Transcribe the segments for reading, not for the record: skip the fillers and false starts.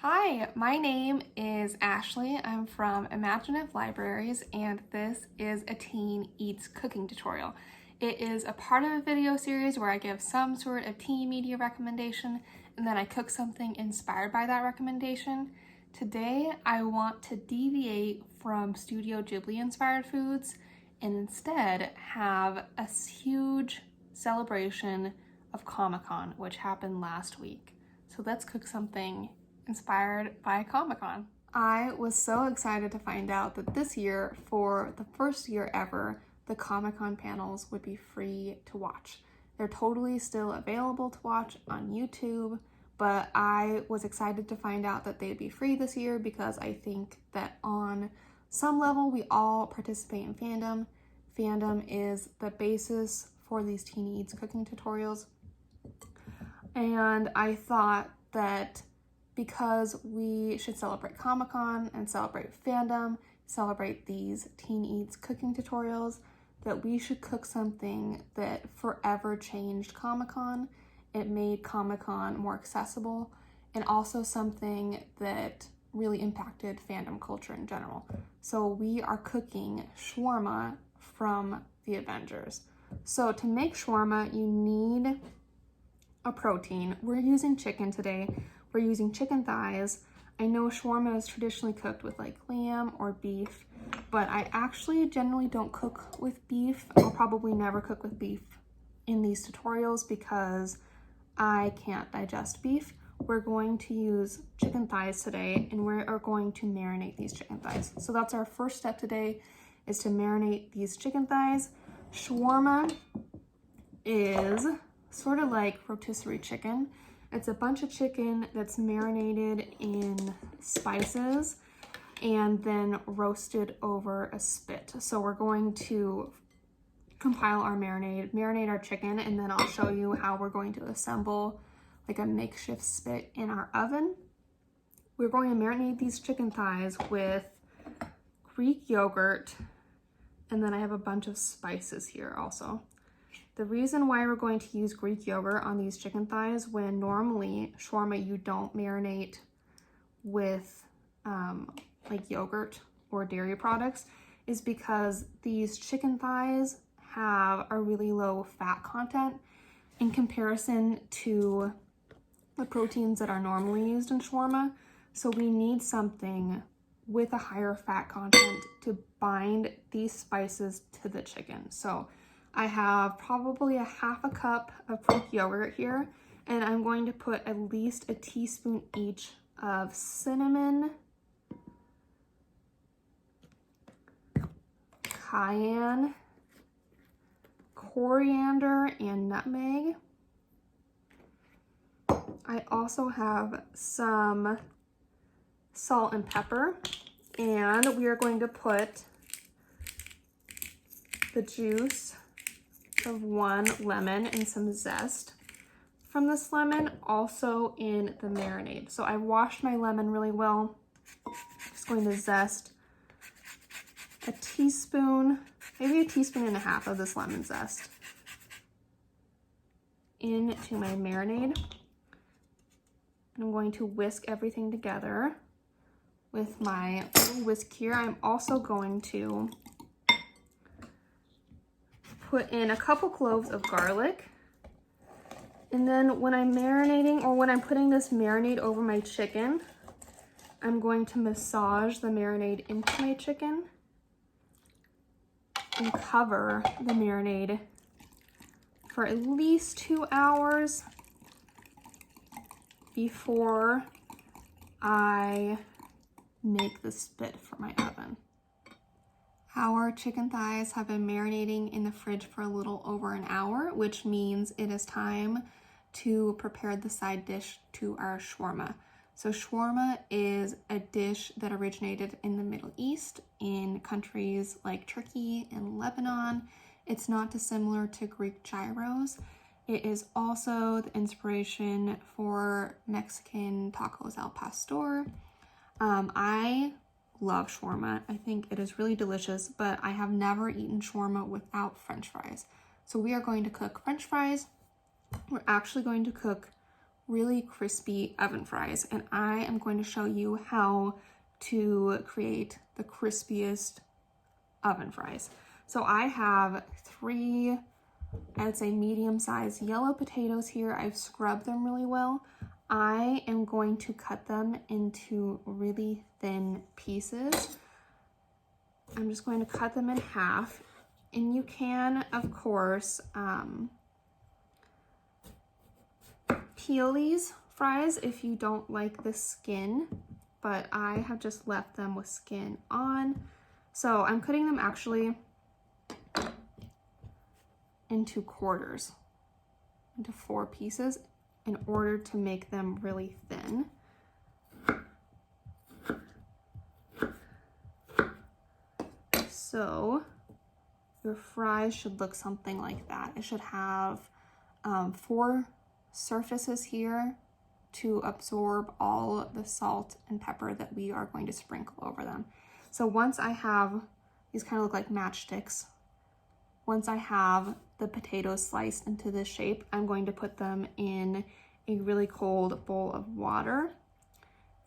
Hi, my name is Ashley. I'm from Imaginative Libraries, and this is a Teen Eats cooking tutorial. It is a part of a video series where I give some sort of teen media recommendation, and then I cook something inspired by that recommendation. Today, I want to deviate from Studio Ghibli inspired foods and instead have a huge celebration of Comic-Con, which happened last week. So let's cook something inspired by Comic-Con. I was so excited to find out that this year, for the first year ever, the Comic-Con panels would be free to watch. They're totally still available to watch on YouTube, but I was excited to find out that they'd be free this year because I think that on some level we all participate in fandom. Fandom is the basis for these teen eats cooking tutorials. And I thought that because we should celebrate Comic-Con and celebrate fandom, celebrate these teen eats cooking tutorials, that we should cook something that forever changed Comic-Con. It made Comic-Con more accessible, and also something that really impacted fandom culture in general. So we are cooking shawarma from the Avengers. So to make shawarma, you need a protein. We're using chicken today. We're using chicken thighs. I know shawarma is traditionally cooked with like lamb or beef, but I actually generally don't cook with beef. I'll probably never cook with beef in these tutorials because I can't digest beef. We're going to use chicken thighs today, and we are going to marinate these chicken thighs. So that's our first step today, is to marinate these chicken thighs. Shawarma is sort of like rotisserie chicken. It's a bunch of chicken that's marinated in spices and then roasted over a spit. So we're going to compile our marinate our chicken, and then I'll show you how we're going to assemble like a makeshift spit in our oven. We're going to marinate these chicken thighs with Greek yogurt, and then I have a bunch of spices here also. The reason why we're going to use Greek yogurt on these chicken thighs, when normally shawarma you don't marinate with like yogurt or dairy products, is because these chicken thighs have a really low fat content in comparison to the proteins that are normally used in shawarma. So we need something with a higher fat content to bind these spices to the chicken. So I have probably a half a cup of Greek yogurt here, and I'm going to put at least a teaspoon each of cinnamon, cayenne, coriander, and nutmeg. I also have some salt and pepper, and we are going to put the juice of one lemon and some zest from this lemon also in the marinade. So I washed my lemon really well. Just going to zest a teaspoon, maybe a teaspoon and a half of this lemon zest into my marinade. And I'm going to whisk everything together with my little whisk here. I'm also going to put in a couple cloves of garlic. And then when I'm marinating, or when I'm putting this marinade over my chicken, I'm going to massage the marinade into my chicken and cover the marinade for at least 2 hours before I make the spit for my oven. Our chicken thighs have been marinating in the fridge for a little over an hour, which means it is time to prepare the side dish to our shawarma. So shawarma is a dish that originated in the Middle East, in countries like Turkey and Lebanon. It's not dissimilar to Greek gyros. It is also the inspiration for Mexican tacos al pastor. I love shawarma. I think it is really delicious, but I have never eaten shawarma without French fries. So we are going to cook French fries. We're actually going to cook really crispy oven fries, and I am going to show you how to create the crispiest oven fries. So I have 3, I would say medium-sized yellow potatoes here. I've scrubbed them really well. I am going to cut them into really thin pieces. I'm just going to cut them in half, and you can, of course, peel these fries if you don't like the skin, but I have just left them with skin on. So I'm cutting them actually into quarters, into 4 pieces in order to make them really thin. So your fries should look something like that. It should have 4 surfaces here to absorb all the salt and pepper that we are going to sprinkle over them. So once I have, these kind of look like matchsticks. Once I have the potatoes sliced into this shape, I'm going to put them in a really cold bowl of water.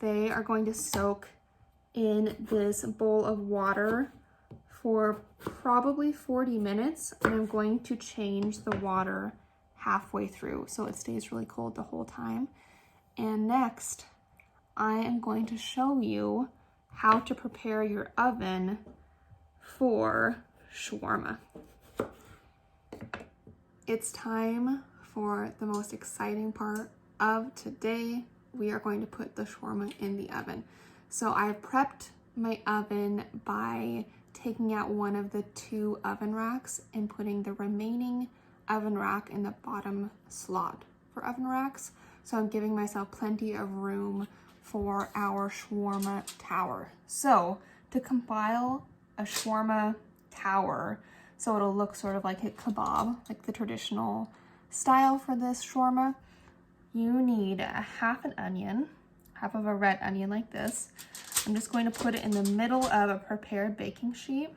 They are going to soak in this bowl of water for probably 40 minutes, and I'm going to change the water halfway through so it stays really cold the whole time. And next, I am going to show you how to prepare your oven for shawarma. It's time for the most exciting part of today. We are going to put the shawarma in the oven. So I've prepped my oven by taking out one of the 2 oven racks and putting the remaining oven rack in the bottom slot for oven racks. So I'm giving myself plenty of room for our shawarma tower. So to compile a shawarma tower, so it'll look sort of like a kebab, like the traditional style for this shawarma, you need a half an onion, half of a red onion like this. I'm just going to put it in the middle of a prepared baking sheet.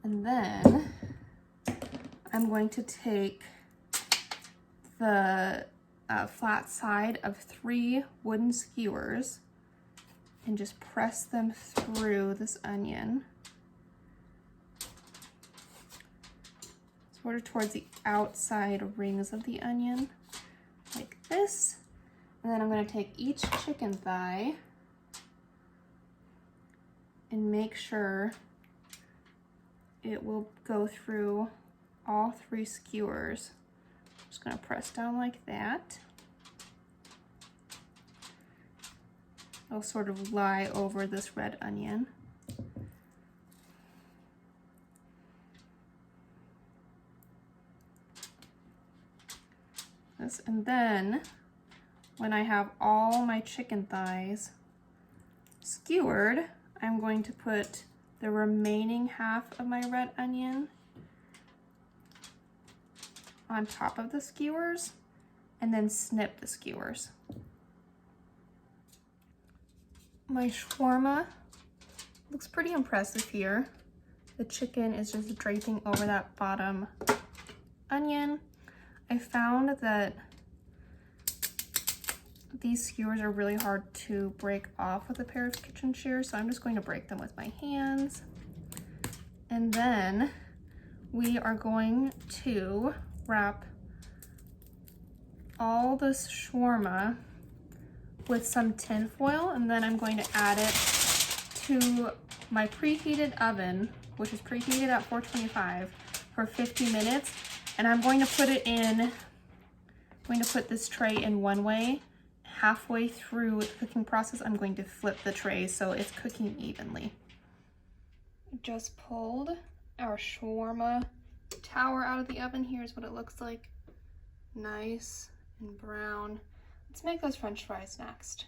And then I'm going to take the flat side of 3 wooden skewers and just press them through this onion, sort of towards the outside rings of the onion, like this. And then I'm going to take each chicken thigh and make sure it will go through all 3 skewers. Just going to press down like that. It'll sort of lie over this red onion. And then when I have all my chicken thighs skewered, I'm going to put the remaining half of my red onion on top of the skewers and then snip the skewers. My shawarma looks pretty impressive here. The chicken is just draping over that bottom onion. I found that these skewers are really hard to break off with a pair of kitchen shears, so I'm just going to break them with my hands. And then we are going to wrap all this shawarma with some tin foil, and then I'm going to add it to my preheated oven, which is preheated at 425 for 50 minutes. And I'm going to put it in, I'm going to put this tray in one way. Halfway through the cooking process, I'm going to flip the tray so it's cooking evenly. Just pulled our shawarma tower out of the oven. Here's what it looks like. Nice and brown. Let's make those French fries next.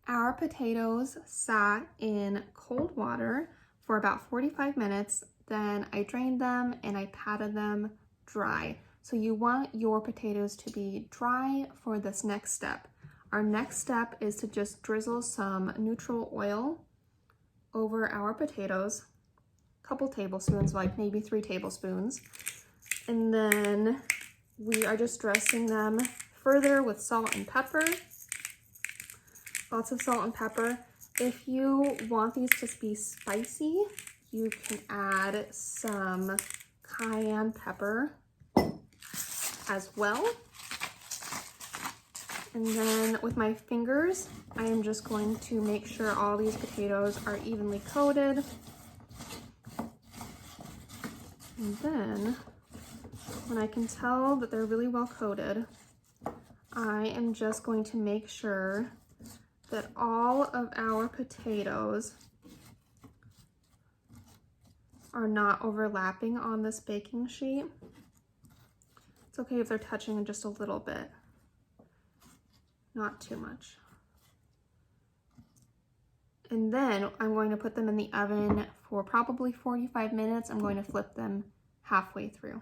Our potatoes sat in cold water for about 45 minutes. Then I drained them and I patted them dry. So you want your potatoes to be dry for this next step. Our next step is to just drizzle some neutral oil over our potatoes, a couple tablespoons, like maybe 3 tablespoons. And then we are just dressing them further with salt and pepper. Lots of salt and pepper. If you want these to be spicy, you can add some cayenne pepper as well. And then with my fingers, I am just going to make sure all these potatoes are evenly coated. And then when I can tell that they're really well coated, I am just going to make sure that all of our potatoes are not overlapping on this baking sheet. It's okay if they're touching just a little bit, not too much. And then I'm going to put them in the oven for probably 45 minutes. I'm going to flip them halfway through.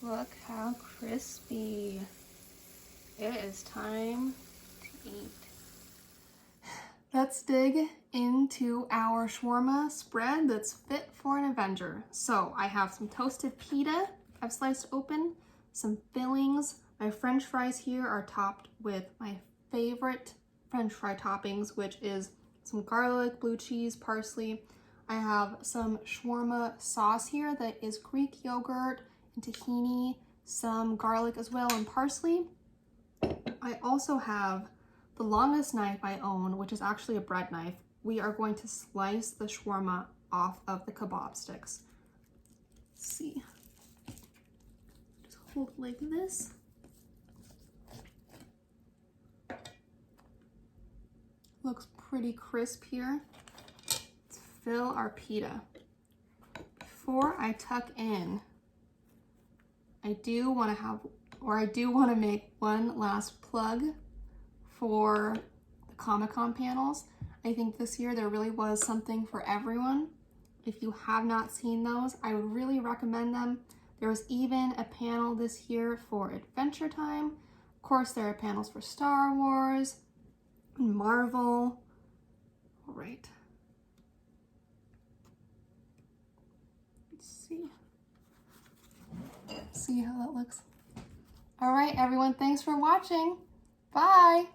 Look how crispy. It is time to eat. Let's dig into our shawarma spread that's fit for an Avenger. So I have some toasted pita I've sliced open, some fillings. My French fries here are topped with my favorite French fry toppings, which is some garlic, blue cheese, parsley. I have some shawarma sauce here that is Greek yogurt and tahini, some garlic as well, and parsley. I also have the longest knife I own, which is actually a bread knife. We are going to slice the shawarma off of the kebab sticks. Let's see. Just hold it like this. Looks pretty crisp here. Let's fill our pita. Before I tuck in, I do want to make one last plug for the Comic-Con panels. I think this year there really was something for everyone. If you have not seen those, I would really recommend them. There was even a panel this year for Adventure Time. Of course, there are panels for Star Wars and Marvel. All right. Let's see how that looks. All right, everyone, thanks for watching. Bye.